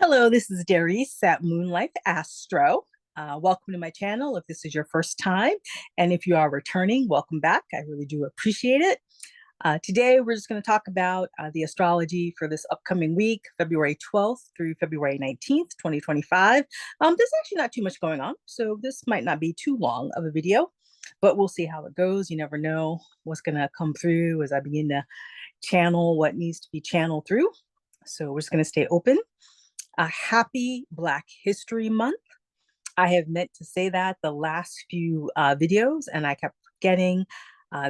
Hello, this is Darice at Moonlight Astro. Welcome to my channel if this is your first time. And if you are returning, welcome back. I really do appreciate it. Today, we're just going to talk about the astrology for this upcoming week, February 12th through February 19th, 2025. There's actually not too much going on, so this might not be too long of a video, but we'll see how it goes. You never know what's going to come through as I begin to channel what needs to be channeled through. So we're just going to stay open. A happy Black History Month. I have meant to say that the last few videos, and I kept forgetting.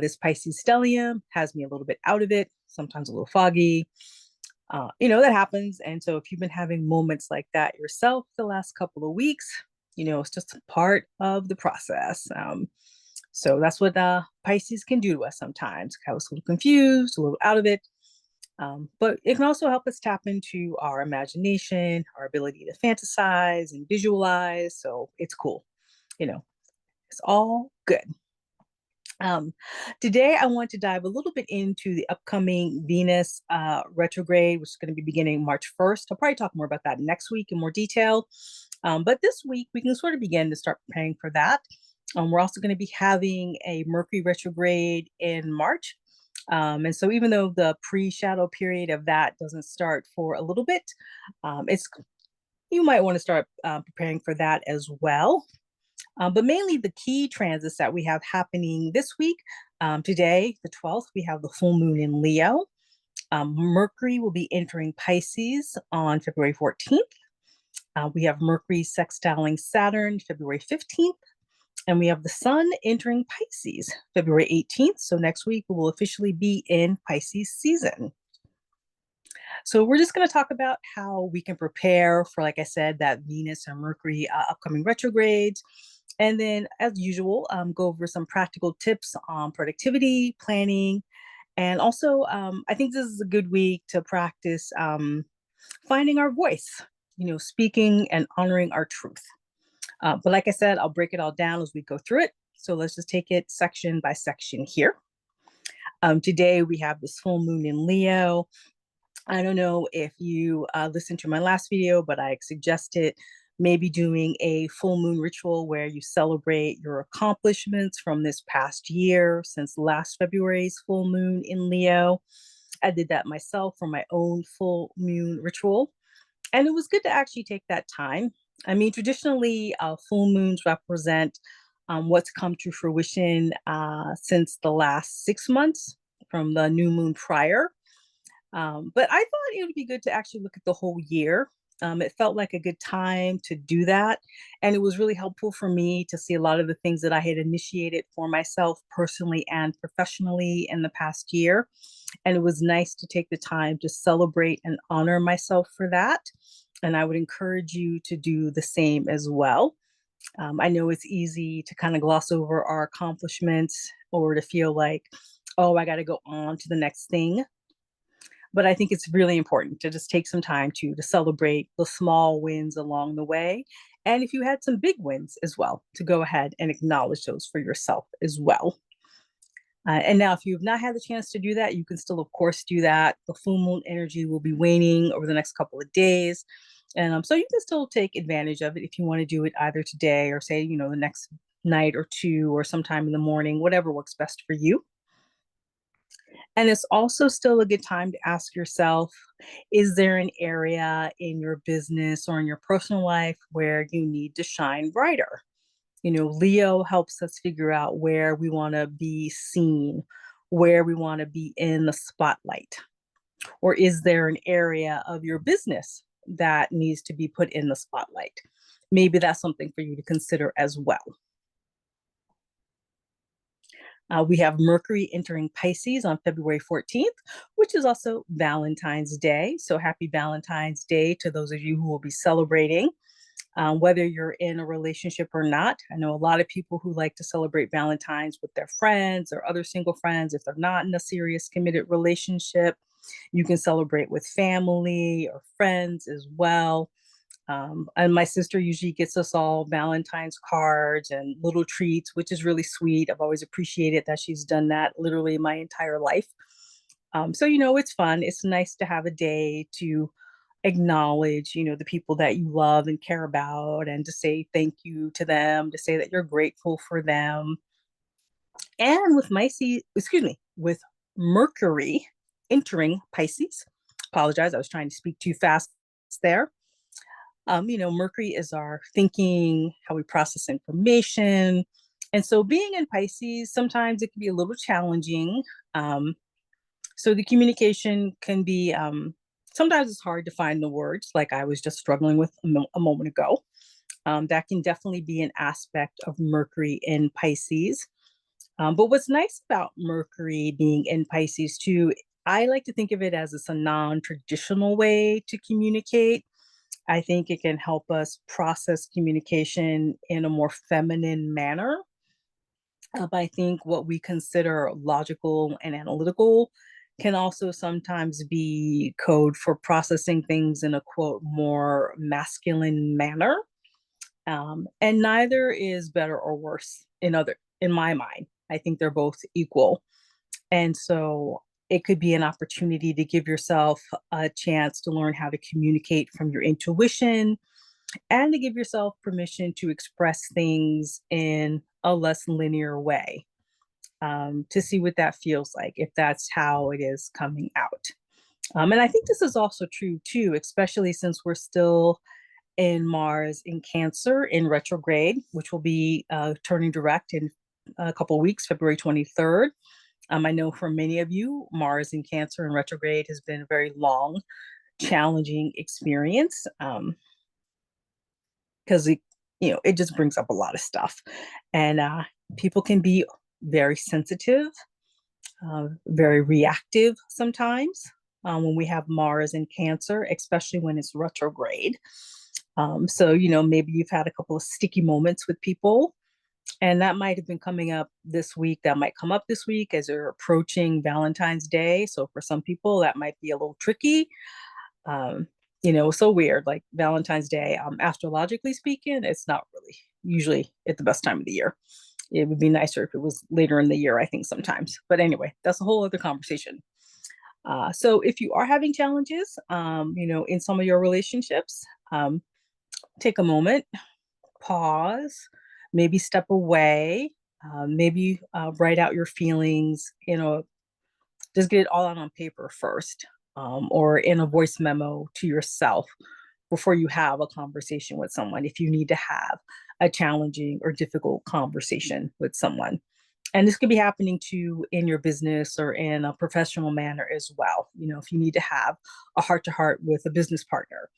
This Pisces stellium has me a little bit out of it, sometimes a little foggy. That happens. And so if you've been having moments like that yourself the last couple of weeks, it's just a part of the process. So that's what Pisces can do to us sometimes. I was a little confused, a little out of it. But it can also help us tap into our imagination, our ability to fantasize and visualize. So it's cool. It's all good. Today, I want to dive a little bit into the upcoming Venus retrograde, which is going to be beginning March 1st. I'll probably talk more about that next week in more detail. But this week, we can sort of begin to start preparing for that. We're also going to be having a Mercury retrograde in March. And so even though the pre-shadow period of that doesn't start for a little bit, you might want to start preparing for that as well. But mainly the key transits that we have happening this week. Today, the 12th, we have the full moon in Leo. Mercury will be entering Pisces on February 14th. We have Mercury sextiling Saturn February 15th. And we have the sun entering Pisces February 18th. So next week we will officially be in Pisces season. So we're just going to talk about how we can prepare for, like I said, that Venus and Mercury upcoming retrogrades. And then, as usual, go over some practical tips on productivity, planning. And also, I think this is a good week to practice finding our voice, speaking and honoring our truth. But like I said, I'll break it all down as we go through it. So let's just take it section by section here. Today we have this full moon in Leo. I don't know if you listened to my last video, but I suggested maybe doing a full moon ritual where you celebrate your accomplishments from this past year since last February's full moon in Leo. I did that myself for my own full moon ritual. And it was good to actually take that time. I mean, traditionally, full moons represent what's come to fruition since the last 6 months from the new moon prior. But I thought it would be good to actually look at the whole year. It felt like a good time to do that. And it was really helpful for me to see a lot of the things that I had initiated for myself personally and professionally in the past year. And it was nice to take the time to celebrate and honor myself for that. And I would encourage you to do the same as well. I know it's easy to kind of gloss over our accomplishments or to feel like, oh, I got to go on to the next thing. But I think it's really important to just take some time to celebrate the small wins along the way. And if you had some big wins as well, to go ahead and acknowledge those for yourself as well. And now, if you've not had the chance to do that, you can still, of course, do that. The full moon energy will be waning over the next couple of days. And so you can still take advantage of it if you want to do it either today or say, the next night or two or sometime in the morning, whatever works best for you. And it's also still a good time to ask yourself, is there an area in your business or in your personal life where you need to shine brighter? Leo helps us figure out where we want to be seen, where we want to be in the spotlight. Or is there an area of your business that needs to be put in the spotlight? Maybe that's something for you to consider as well. We have Mercury entering Pisces on February 14th, which is also Valentine's Day. So happy Valentine's Day to those of you who will be celebrating. Whether you're in a relationship or not. I know a lot of people who like to celebrate Valentine's with their friends or other single friends. If they're not in a serious committed relationship, you can celebrate with family or friends as well. And my sister usually gets us all Valentine's cards and little treats, which is really sweet. I've always appreciated that she's done that literally my entire life. So, it's fun. It's nice to have a day to acknowledge, the people that you love and care about, and to say thank you to them, to say that you're grateful for them. And with Mercury entering Pisces, apologize, I was trying to speak too fast there. Mercury is our thinking, how we process information. And so being in Pisces, sometimes it can be a little challenging. Um, so the communication can be, sometimes it's hard to find the words, like I was just struggling with a moment ago. That can definitely be an aspect of Mercury in Pisces. But what's nice about Mercury being in Pisces too, I like to think of it as it's a non-traditional way to communicate. I think it can help us process communication in a more feminine manner. I think what we consider logical and analytical can also sometimes be code for processing things in a quote more masculine manner. And neither is better or worse in my mind. I think they're both equal. And so it could be an opportunity to give yourself a chance to learn how to communicate from your intuition and to give yourself permission to express things in a less linear way, to see what that feels like, if that's how it is coming out. And I think this is also true too, especially since we're still in Mars in Cancer in retrograde, which will be turning direct in a couple of weeks, February 23rd. I know for many of you, Mars in Cancer in retrograde has been a very long, challenging experience, because it just brings up a lot of stuff, and people can be very sensitive, very reactive sometimes when we have Mars in Cancer, especially when it's retrograde. So maybe you've had a couple of sticky moments with people, and that might have been coming up this week. That might come up this week as you're approaching Valentine's Day. So for some people, that might be a little tricky. Um, so weird, like Valentine's Day, astrologically speaking, it's not really usually at the best time of the year. It would be nicer if it was later in the year, I think sometimes. But anyway, that's a whole other conversation. So if you are having challenges, in some of your relationships, take a moment, pause, maybe step away, maybe write out your feelings, just get it all out on paper first, or in a voice memo to yourself before you have a conversation with someone, if you need to have a challenging or difficult conversation with someone. And this could be happening too in your business or in a professional manner as well. If you need to have a heart to heart with a business partner,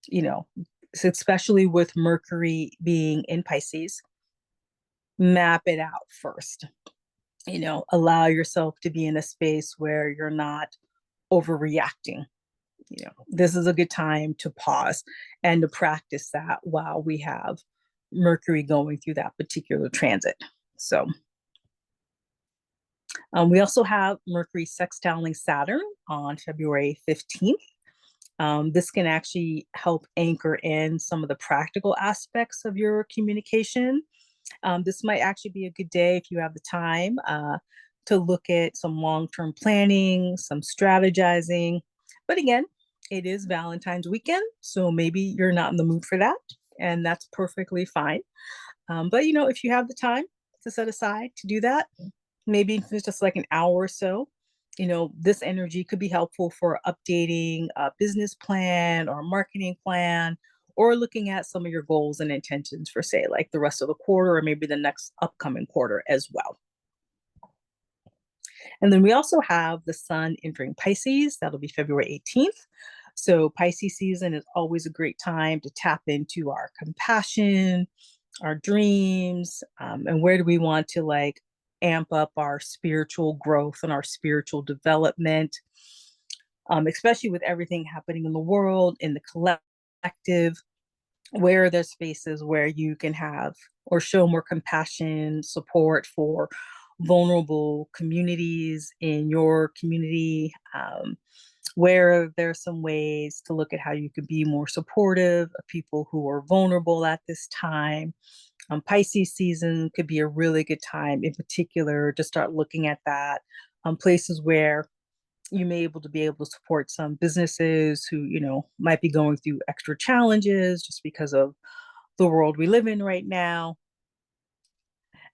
you know, so especially with Mercury being in Pisces, map it out first. Allow yourself to be in a space where you're not overreacting. This is a good time to pause and to practice that while we have Mercury going through that particular transit. So we also have Mercury sextiling Saturn on February 15th. This can actually help anchor in some of the practical aspects of your communication. This might actually be a good day if you have the time to look at some long-term planning, some strategizing. But again, it is Valentine's weekend, so maybe you're not in the mood for that, and that's perfectly fine. But if you have the time to set aside to do that, maybe if it's just like an hour or so, this energy could be helpful for updating a business plan or a marketing plan, or looking at some of your goals and intentions for, say, like the rest of the quarter or maybe the next upcoming quarter as well. And then we also have the sun entering Pisces. That'll be February 18th. So Pisces season is always a great time to tap into our compassion, our dreams, and where do we want to like amp up our spiritual growth and our spiritual development, especially with everything happening in the world, in the collective. Where are there spaces where you can have or show more compassion, support for vulnerable communities in your community? Where there's some ways to look at how you could be more supportive of people who are vulnerable at this time. Pisces season could be a really good time in particular to start looking at that. Places where You may be able to support some businesses who, might be going through extra challenges just because of the world we live in right now.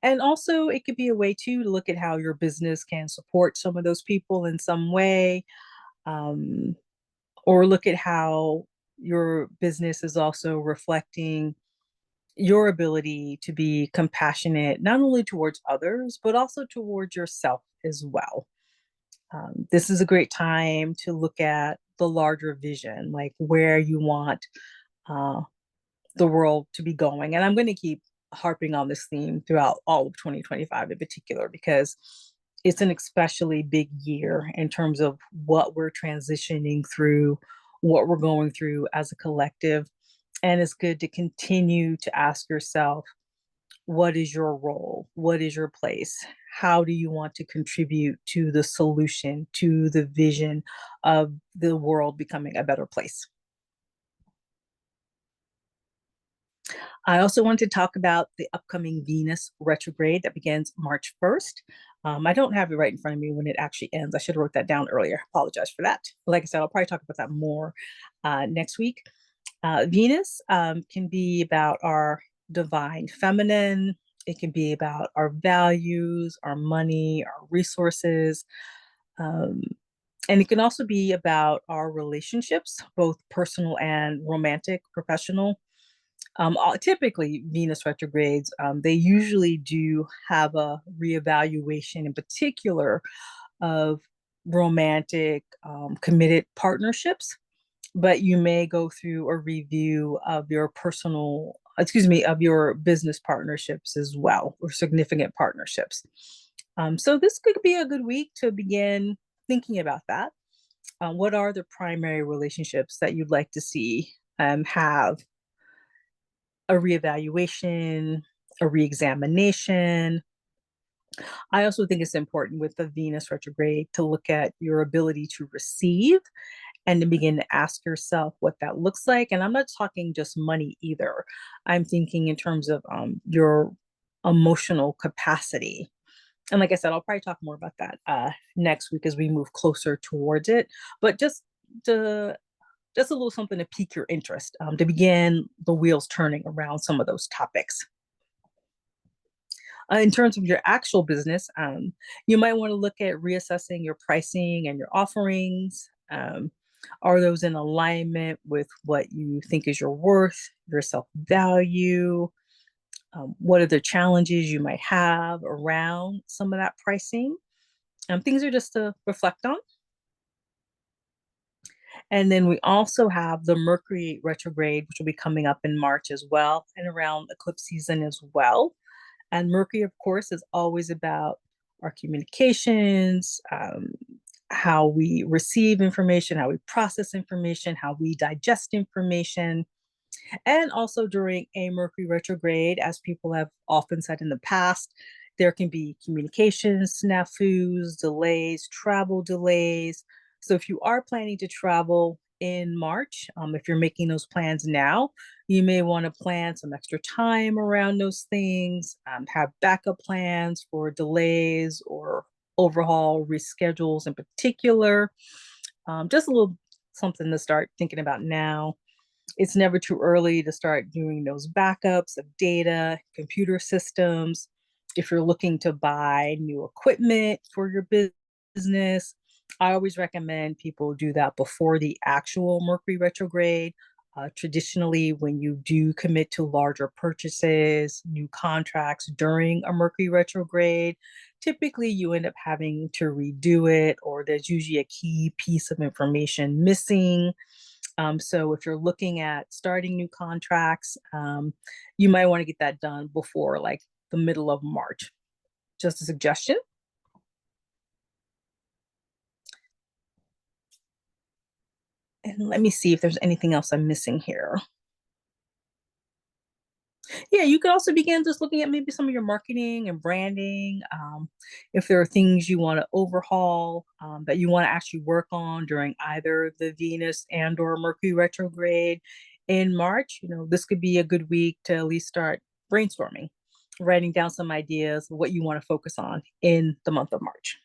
And also, it could be a way too to look at how your business can support some of those people in some way, um, or look at how your business is also reflecting your ability to be compassionate, not only towards others, but also towards yourself as well. This is a great time to look at the larger vision, like where you want uh, the world to be going. And I'm going to keep harping on this theme throughout all of 2025 in particular, because it's an especially big year in terms of what we're transitioning through, what we're going through as a collective. And it's good to continue to ask yourself, what is your role? What is your place? How do you want to contribute to the solution, to the vision of the world becoming a better place? I also want to talk about the upcoming Venus retrograde that begins March 1st. I don't have it right in front of me when it actually ends. I should have wrote that down earlier. Apologize for that. Like I said, I'll probably talk about that more next week. Venus can be about our divine feminine. It can be about our values, our money, our resources. Um, and it can also be about our relationships, both personal and romantic, professional. Typically, Venus retrogrades, they usually do have a reevaluation in particular of romantic, committed partnerships, but you may go through a review of your of your business partnerships as well, or significant partnerships. So this could be a good week to begin thinking about that. What are the primary relationships that you'd like to see have a reevaluation, a reexamination? I also think it's important with the Venus retrograde to look at your ability to receive and to begin to ask yourself what that looks like. And I'm not talking just money either. I'm thinking in terms of your emotional capacity. And like I said, I'll probably talk more about that next week as we move closer towards it. But to just a little something to pique your interest, to begin the wheels turning around some of those topics. In terms of your actual business, you might want to look at reassessing your pricing and your offerings. Are those in alignment with what you think is your worth, your self value? What are the challenges you might have around some of that pricing? Things are just to reflect on. And then we also have the Mercury retrograde, which will be coming up in March as well, and around eclipse season as well. And Mercury, of course, is always about our communications, how we receive information, how we process information, how we digest information. And also during a Mercury retrograde, as people have often said in the past, there can be communications snafus, delays, travel delays. So if you are planning to travel in March, if you're making those plans now, you may want to plan some extra time around those things, have backup plans for delays or overhaul reschedules in particular. Just a little something to start thinking about now. It's never too early to start doing those backups of data, computer systems. If you're looking to buy new equipment for your business, I always recommend people do that before the actual Mercury retrograde. Traditionally, when you do commit to larger purchases, new contracts during a Mercury retrograde, typically you end up having to redo it, or there's usually a key piece of information missing. So if you're looking at starting new contracts, you might want to get that done before like the middle of March. Just a suggestion. And let me see if there's anything else I'm missing here. Yeah, you could also begin just looking at maybe some of your marketing and branding. If there are things you want to overhaul, that you want to actually work on during either the Venus and or Mercury retrograde in March, this could be a good week to at least start brainstorming, writing down some ideas of what you want to focus on in the month of March.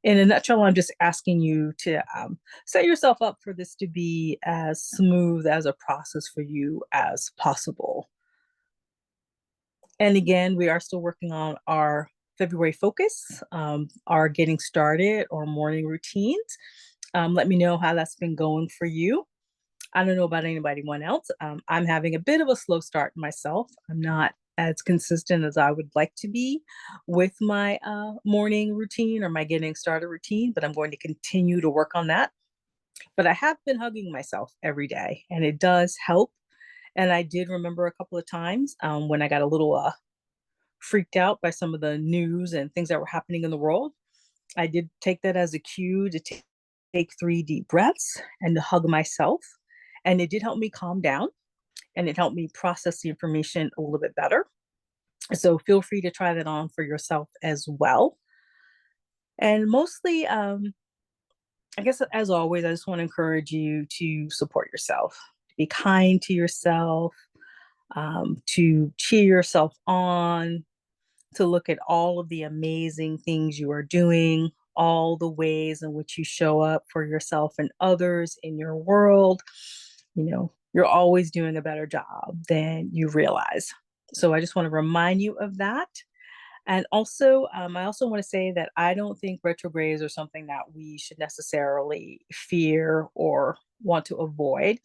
In a nutshell, I'm just asking you to set yourself up for this to be as smooth as a process for you as possible. And again, we are still working on our February focus, our getting started or morning routines. Let me know how that's been going for you. I don't know about anyone else. I'm having a bit of a slow start myself. I'm not as consistent as I would like to be with my morning routine or my getting started routine, but I'm going to continue to work on that. But I have been hugging myself every day, and it does help. And I did remember a couple of times when I got a little freaked out by some of the news and things that were happening in the world. I did take that as a cue to take 3 deep breaths and to hug myself. And it did help me calm down and it helped me process the information a little bit better. So feel free to try that on for yourself as well. And mostly, I guess, as always, I just want to encourage you to support yourself, to be kind to yourself, to cheer yourself on, to look at all of the amazing things you are doing, all the ways in which you show up for yourself and others in your world. You're always doing a better job than you realize. So I just want to remind you of that. And also, I also want to say that I don't think retrogrades are something that we should necessarily fear or want to avoid.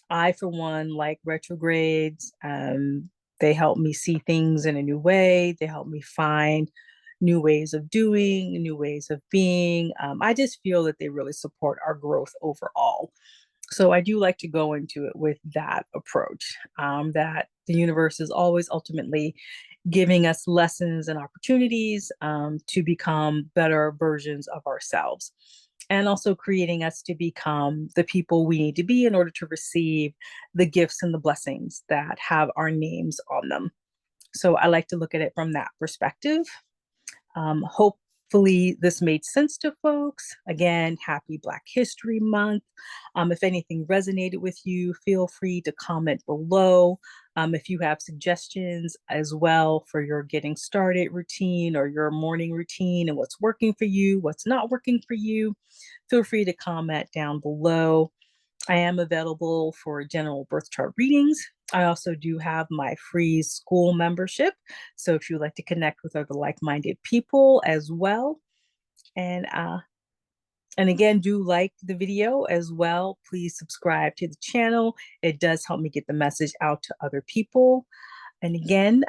I, for one, like retrogrades. They help me see things in a new way. They help me find new ways of doing, new ways of being. I just feel that they really support our growth overall. So I do like to go into it with that approach, that the universe is always ultimately giving us lessons and opportunities to become better versions of ourselves, and also creating us to become the people we need to be in order to receive the gifts and the blessings that have our names on them. So I like to look at it from that perspective. Hopefully, this made sense to folks. Again, happy Black History Month. If anything resonated with you, feel free to comment below. If you have suggestions as well for your getting started routine or your morning routine and what's working for you, what's not working for you, feel free to comment down below. I am available for general birth chart readings. I also do have my free school membership. So if you'd like to connect with other like-minded people as well. And and again, do like the video as well. Please subscribe to the channel. It does help me get the message out to other people. And again,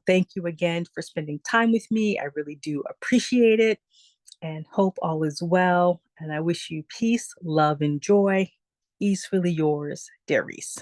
thank you again for spending time with me. I really do appreciate it and hope all is well. And I wish you peace, love, and joy. Easefully yours, Darice.